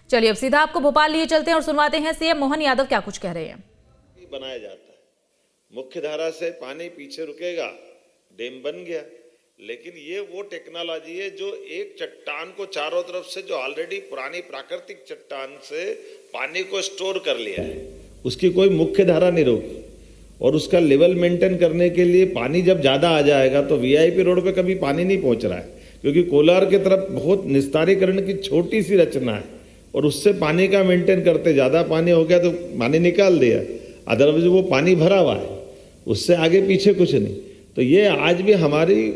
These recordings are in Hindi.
चलिए अब सीधा आपको भोपाल लिए चलते हैं और सुनवाते हैं सीएम मोहन यादव क्या कुछ कह रहे हैं। बनाया जाता है, मुख्य धारा से पानी पीछे रुकेगा, डैम बन गया। लेकिन ये वो टेक्नोलॉजी है जो एक चट्टान को चारों तरफ से, जो ऑलरेडी पुरानी प्राकृतिक चट्टान से पानी को स्टोर कर लिया है, उसकी कोई मुख्य धारा नहीं रोकी। और उसका लेवल मेंटेन करने के लिए पानी जब ज्यादा आ जाएगा तो वीआईपी रोड पे कभी पानी नहीं पहुंच रहा है, क्योंकि कोलार की तरफ बहुत निस्तारीकरण की छोटी सी रचना है और उससे पानी का मेंटेन करते, ज्यादा पानी हो गया तो पानी निकाल दिया, अदरवाइज वो पानी भरा हुआ है, उससे आगे पीछे कुछ नहीं। तो ये आज भी हमारी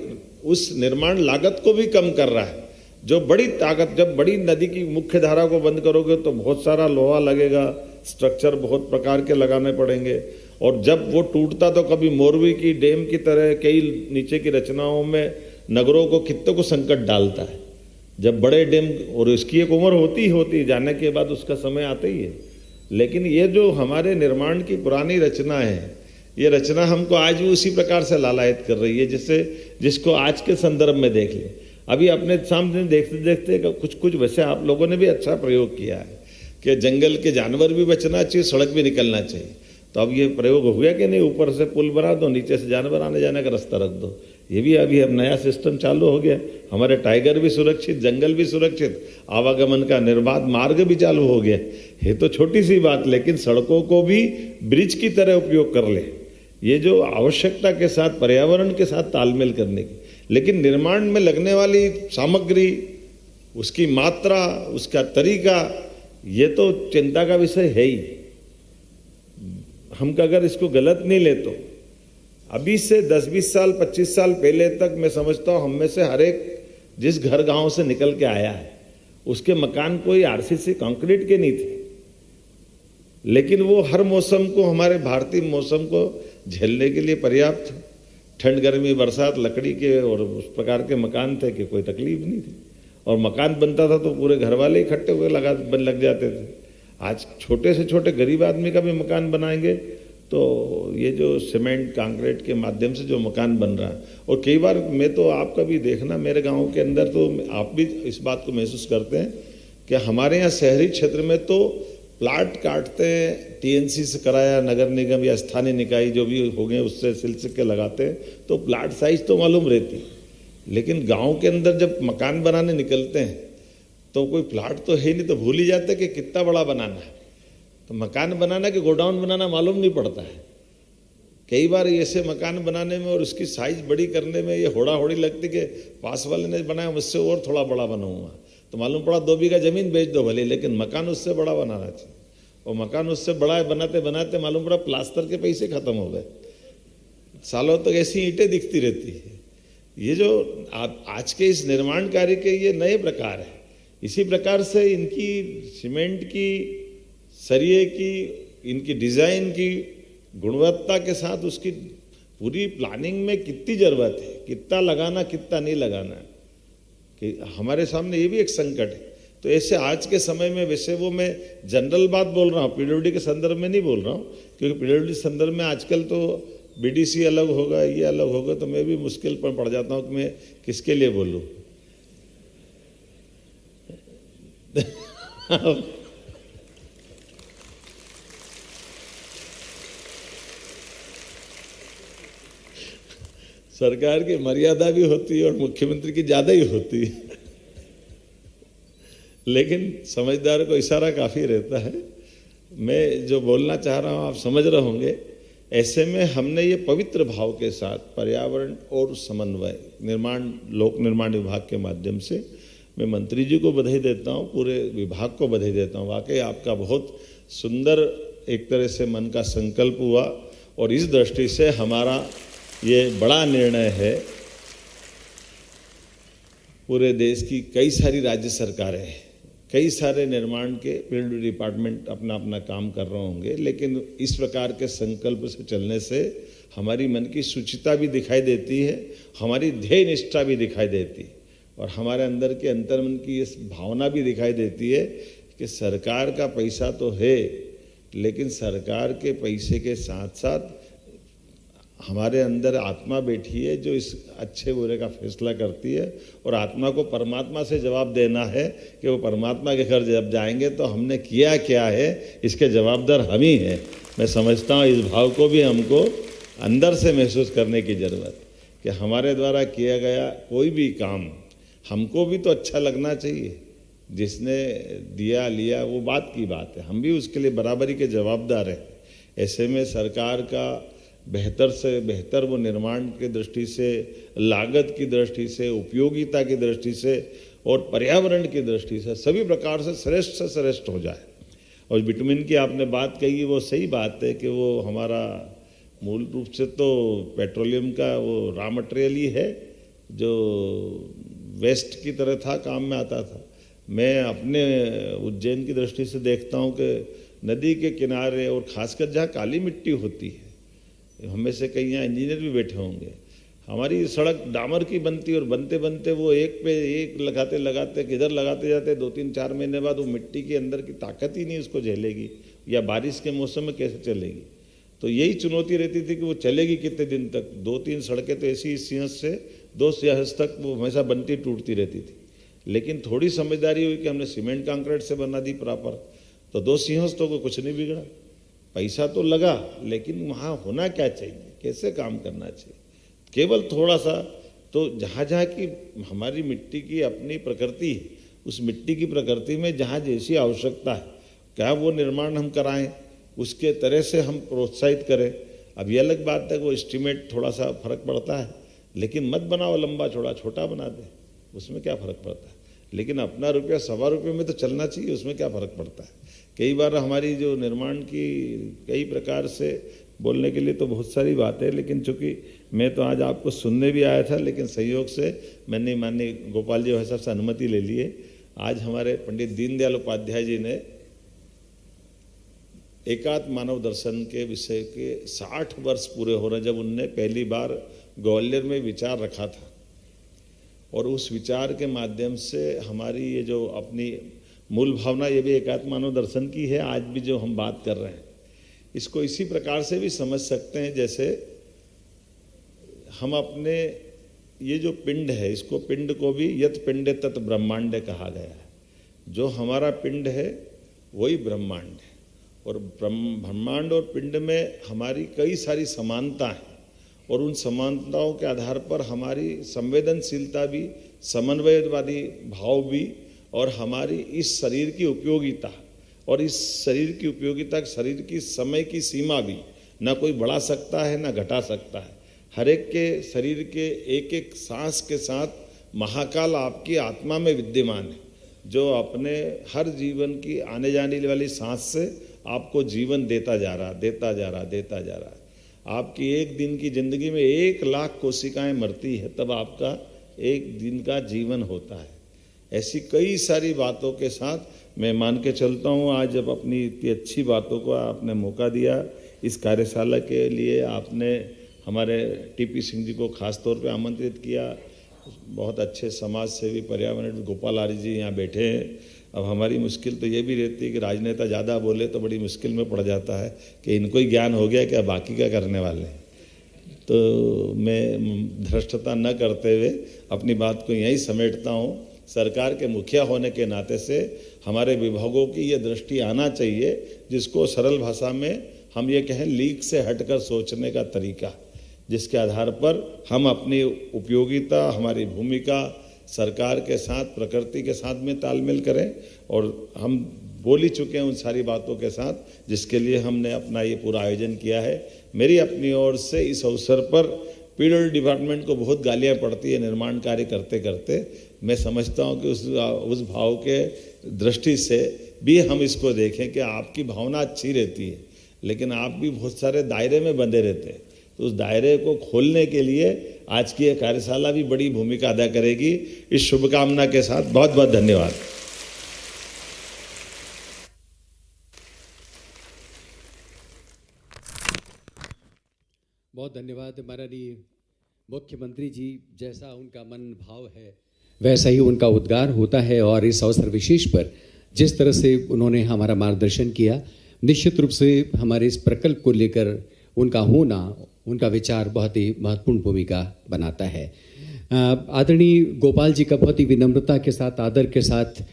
उस निर्माण लागत को भी कम कर रहा है। जो बड़ी ताकत, जब बड़ी नदी की मुख्य धारा को बंद करोगे तो बहुत सारा लोहा लगेगा, स्ट्रक्चर बहुत प्रकार के लगाने पड़ेंगे, और जब वो टूटता तो कभी मोरवी की डैम की तरह कई नीचे की रचनाओं में नगरों को, कितने को संकट डालता है। जब बड़े डैम, और इसकी एक उम्र होती जाने के बाद उसका समय आता ही है। लेकिन ये जो हमारे निर्माण की पुरानी रचना है, ये रचना हमको आज भी उसी प्रकार से लालायित कर रही है, जिसको आज के संदर्भ में देख ले। अभी अपने सामने देखते देखते कुछ वैसे आप लोगों ने भी अच्छा प्रयोग किया है कि जंगल के जानवर भी बचना चाहिए, सड़क भी निकलना चाहिए। तो अब ये प्रयोग हो गया कि नहीं, ऊपर से पुल बना दो, नीचे से जानवर आने जाने का रास्ता रख दो। ये भी अभी अब नया सिस्टम चालू हो गया। हमारे टाइगर भी सुरक्षित, जंगल भी सुरक्षित, आवागमन का निर्बाध मार्ग भी चालू हो गया। ये तो छोटी सी बात, लेकिन सड़कों को भी ब्रिज की तरह उपयोग कर ले, ये जो आवश्यकता के साथ, पर्यावरण के साथ तालमेल करने की। लेकिन निर्माण में लगने वाली सामग्री, उसकी मात्रा, उसका तरीका, ये तो चिंता का विषय है ही। हम अगर इसको गलत नहीं ले तो अभी से 10-20 साल 25 साल पहले तक मैं समझता हूं हम में से हर एक जिस घर गांव से निकल के आया है उसके मकान कोई आरसीसी कंक्रीट के नहीं थे, लेकिन वो हर मौसम को, हमारे भारतीय मौसम को झेलने के लिए पर्याप्त, ठंड गर्मी बरसात, लकड़ी के और उस प्रकार के मकान थे कि कोई तकलीफ नहीं थी। और मकान बनता था तो पूरे घर वाले इकट्ठे हुए लग जाते थे। आज छोटे से छोटे गरीब आदमी का भी मकान बनाएंगे तो ये जो सीमेंट कंक्रीट के माध्यम से जो मकान बन रहा है, और कई बार मैं तो आपका भी देखना, मेरे गांव के अंदर तो आप भी इस बात को महसूस करते हैं कि हमारे यहाँ शहरी क्षेत्र में तो प्लाट काटते हैं, टीएनसी से कराया, नगर निगम या स्थानीय निकाय जो भी हो गए उससे सिलसिले के लगाते हैं, तो प्लाट साइज तो मालूम रहती है। लेकिन गांव के अंदर जब मकान बनाने निकलते हैं तो कोई प्लाट तो है नहीं, तो भूल ही जाते कि कितना बड़ा बनाना है। तो मकान बनाना कि गोडाउन बनाना मालूम नहीं पड़ता है। कई बार ऐसे मकान बनाने में और उसकी साइज बड़ी करने में ये होड़ा होड़ी लगती कि पास वाले ने बनाया मुझसे और थोड़ा बड़ा बनाऊंगा, तो मालूम पड़ा 2 बीघा जमीन बेच दो भले, लेकिन मकान उससे बड़ा बनाना चाहिए। और मकान उससे बड़ा बनाते बनाते मालूम पड़ा प्लास्टर के पैसे खत्म हो गए, सालों तक ऐसी ईंटें दिखती रहती है। ये जो आज के इस निर्माण कार्य के ये नए प्रकार है। इसी प्रकार से इनकी सीमेंट की, सरिये की, इनकी डिजाइन की गुणवत्ता के साथ उसकी पूरी प्लानिंग में कितनी जरूरत है, कितना लगाना कितना नहीं लगाना, कि हमारे सामने ये भी एक संकट है। तो ऐसे आज के समय में, वैसे वो मैं जनरल बात बोल रहा हूँ, पीडब्ल्यूडी के संदर्भ में नहीं बोल रहा हूँ, क्योंकि पीडब्ल्यूडी संदर्भ में आजकल तो बीडीसी अलग होगा, ये अलग होगा, तो मैं भी मुश्किल पर पड़ जाता हूँ कि मैं किसके लिए बोलूँ। सरकार की मर्यादा भी होती है और मुख्यमंत्री की ज्यादा ही होती है, लेकिन समझदार को इशारा काफी रहता है। मैं जो बोलना चाह रहा हूं आप समझ रहे होंगे। ऐसे में हमने ये पवित्र भाव के साथ पर्यावरण और समन्वय निर्माण, लोक निर्माण विभाग के माध्यम से मैं मंत्री जी को बधाई देता हूं, पूरे विभाग को बधाई देता हूं। वाकई आपका बहुत सुंदर एक तरह से मन का संकल्प हुआ, और इस दृष्टि से हमारा ये बड़ा निर्णय है। पूरे देश की कई सारी राज्य सरकारें, कई सारे निर्माण के पीडब्ल्यूडी डिपार्टमेंट अपना अपना काम कर रहे होंगे, लेकिन इस प्रकार के संकल्प से चलने से हमारी मन की शुचिता भी दिखाई देती है, हमारी ध्येय निष्ठा भी दिखाई देती है, और हमारे अंदर के अंतर्मन की इस भावना भी दिखाई देती है कि सरकार का पैसा तो है, लेकिन सरकार के पैसे के साथ साथ हमारे अंदर आत्मा बैठी है जो इस अच्छे बुरे का फैसला करती है, और आत्मा को परमात्मा से जवाब देना है कि वो परमात्मा के घर जब जाएंगे तो हमने किया क्या है, इसके जवाबदार हम ही हैं। मैं समझता हूँ इस भाव को भी हमको अंदर से महसूस करने की ज़रूरत कि हमारे द्वारा किया गया कोई भी काम हमको भी तो अच्छा लगना चाहिए। जिसने दिया लिया वो बात की बात है, हम भी उसके लिए बराबरी के जवाबदार हैं। ऐसे में सरकार का बेहतर से बेहतर वो निर्माण की दृष्टि से, लागत की दृष्टि से, उपयोगिता की दृष्टि से और पर्यावरण की दृष्टि से सभी प्रकार से श्रेष्ठ हो जाए। और बिटुमिन की आपने बात कही, वो सही बात है कि वो हमारा मूल रूप से तो पेट्रोलियम का वो रॉ मटेरियल ही है जो वेस्ट की तरह था, काम में आता था। मैं अपने उज्जैन की दृष्टि से देखता हूँ कि नदी के किनारे और खासकर जहाँ काली मिट्टी होती है, हमें से कई यहाँ इंजीनियर भी बैठे होंगे, हमारी सड़क डामर की बनती और बनते बनते वो एक पे एक लगाते किधर लगाते जाते 2-3-4 महीने बाद वो मिट्टी के अंदर की ताकत ही नहीं उसको झेलेगी, या बारिश के मौसम में कैसे चलेगी। तो यही चुनौती रहती थी कि वो चलेगी कितने दिन तक। 2-3 सड़कें तो ऐसी सिंहस्थ से 2 सिंहस्थ तक वो हमेशा बनती टूटती रहती थी। लेकिन थोड़ी समझदारी हुई कि हमने सीमेंट कंक्रीट से बना दी प्रॉपर, तो 2 सिंहस्थों को कुछ नहीं बिगड़ा। पैसा तो लगा, लेकिन वहाँ होना क्या चाहिए, कैसे काम करना चाहिए, केवल थोड़ा सा। तो जहाँ जहाँ की हमारी मिट्टी की अपनी प्रकृति है, उस मिट्टी की प्रकृति में जहाँ जैसी आवश्यकता है, क्या वो निर्माण हम कराएं, उसके तरह से हम प्रोत्साहित करें। अब ये अलग बात है, वो एस्टिमेट थोड़ा सा फर्क पड़ता है, लेकिन मत बनाओ लंबा चौड़ा, छोटा बना दे, उसमें क्या फ़र्क पड़ता है। लेकिन अपना रुपया ₹1.25 में तो चलना चाहिए, उसमें क्या फ़र्क पड़ता है। कई बार हमारी जो निर्माण की कई प्रकार से बोलने के लिए तो बहुत सारी बातें, लेकिन चूँकि मैं तो आज आपको सुनने भी आया था, लेकिन संयोग से मैंने माननीय गोपाल जी साहब से अनुमति ले लिए। आज हमारे पंडित दीनदयाल उपाध्याय जी ने एकात्म मानव दर्शन के विषय के 60 वर्ष पूरे हो रहे, जब उनने पहली बार ग्वालियर में विचार रखा था, और उस विचार के माध्यम से हमारी ये जो अपनी मूल भावना, ये भी एकात्म मानव दर्शन की है। आज भी जो हम बात कर रहे हैं, इसको इसी प्रकार से भी समझ सकते हैं जैसे हम अपने ये जो पिंड है, इसको पिंड को भी यत पिंडे तत् ब्रह्मांड कहा गया है। जो हमारा पिंड है वही ब्रह्मांड है, और ब्रह्मांड और पिंड में हमारी कई सारी समानता हैं, और उन समानताओं के आधार पर हमारी संवेदनशीलता भी, समन्वयवादी भाव भी, और हमारी इस शरीर की उपयोगिता, और इस शरीर की उपयोगिता, शरीर की समय की सीमा भी ना कोई बढ़ा सकता है ना घटा सकता है। हर एक के शरीर के एक एक सांस के साथ महाकाल आपकी आत्मा में विद्यमान है, जो अपने हर जीवन की आने जाने वाली सांस से आपको जीवन देता जा रहा है। आपकी एक दिन की जिंदगी में 1 लाख कोशिकाएं मरती है, तब आपका एक दिन का जीवन होता है। ऐसी कई सारी बातों के साथ मैं मान के चलता हूँ। आज जब अपनी इतनी अच्छी बातों को आपने मौका दिया, इस कार्यशाला के लिए आपने हमारे टीपी सिंह जी को खास तौर पे आमंत्रित किया। बहुत अच्छे समाज सेवी पर्यावरण गोपाल आर्य जी यहाँ बैठे हैं। अब हमारी मुश्किल तो ये भी रहती है कि राजनेता ज़्यादा बोले तो बड़ी मुश्किल में पड़ जाता है कि इनको ही ज्ञान हो गया, क्या बाकी क्या करने वाले हैं। तो मैं धृष्टता न करते हुए अपनी बात को यहीं समेटता हूँ। सरकार के मुखिया होने के नाते से हमारे विभागों की ये दृष्टि आना चाहिए, जिसको सरल भाषा में हम ये कहें लीक से हटकर सोचने का तरीका, जिसके आधार पर हम अपनी उपयोगिता, हमारी भूमिका सरकार के साथ, प्रकृति के साथ में तालमेल करें। और हम बोल ही चुके हैं उन सारी बातों के साथ, जिसके लिए हमने अपना ये पूरा आयोजन किया है। मेरी अपनी ओर से इस अवसर पर पीडब्ल्यूडी डिपार्टमेंट को बहुत गालियाँ पड़ती है निर्माण कार्य करते करते। मैं समझता हूँ कि उस भाव के दृष्टि से भी हम इसको देखें कि आपकी भावना अच्छी रहती है, लेकिन आप भी बहुत सारे दायरे में बंधे रहते हैं। तो उस दायरे को खोलने के लिए आज की यह कार्यशाला भी बड़ी भूमिका अदा करेगी। इस शुभकामना के साथ बहुत बहुत धन्यवाद। बहुत धन्यवाद माननीय मुख्यमंत्री जी। जैसा उनका मन भाव है वैसा ही उनका उद्गार होता है, और इस अवसर विशेष पर जिस तरह से उन्होंने हमारा मार्गदर्शन किया, निश्चित रूप से हमारे इस प्रकल्प को लेकर उनका होना उनका विचार बहुत ही महत्वपूर्ण भूमिका बनाता है। आदरणीय गोपाल जी का बहुत ही विनम्रता के साथ, आदर के साथ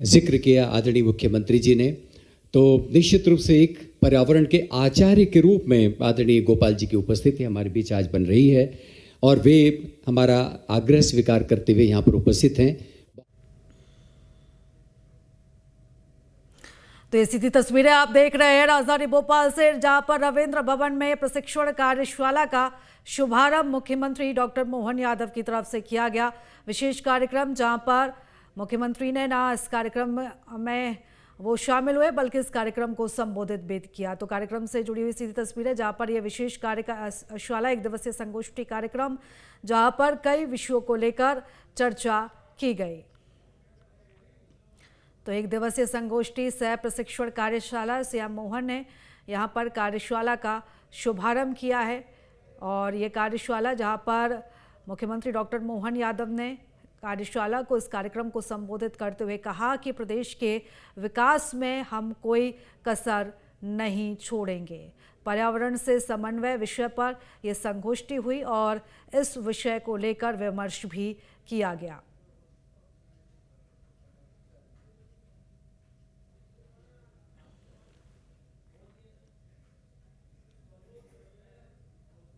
जिक्र किया आदरणीय मुख्यमंत्री जी ने, तो निश्चित रूप से एक पर्यावरण के आचार्य के रूप में आदरणीय गोपाल जी की उपस्थिति हमारे बीच आज बन रही है और वे हमारा आग्रह स्वीकार करते हुए यहाँ पर उपस्थित हैं। तो ये सीधी तस्वीरें आप देख रहे हैं राजधानी भोपाल से, जहां पर रविंद्र भवन में प्रशिक्षण कार्यशाला का शुभारंभ मुख्यमंत्री डॉक्टर मोहन यादव की तरफ से किया गया। विशेष कार्यक्रम जहां पर मुख्यमंत्री ने ना इस कार्यक्रम में वो शामिल हुए बल्कि इस कार्यक्रम को संबोधित भी किया। तो कार्यक्रम से जुड़ी हुई सीधी तस्वीरें, जहां पर यह विशेष कार्यशाला 1 दिवसीय संगोष्ठी कार्यक्रम जहां पर कई विषयों को लेकर चर्चा की गई। तो 1 दिवसीय संगोष्ठी सह प्रशिक्षण कार्यशाला सीएम मोहन ने यहां पर कार्यशाला का शुभारंभ किया है और ये कार्यशाला जहां पर मुख्यमंत्री डॉक्टर मोहन यादव ने कार्यशाला को, इस कार्यक्रम को संबोधित करते हुए कहा कि प्रदेश के विकास में हम कोई कसर नहीं छोड़ेंगे। पर्यावरण से समन्वय विषय पर यह संगोष्ठी हुई और इस विषय को लेकर विमर्श भी किया गया।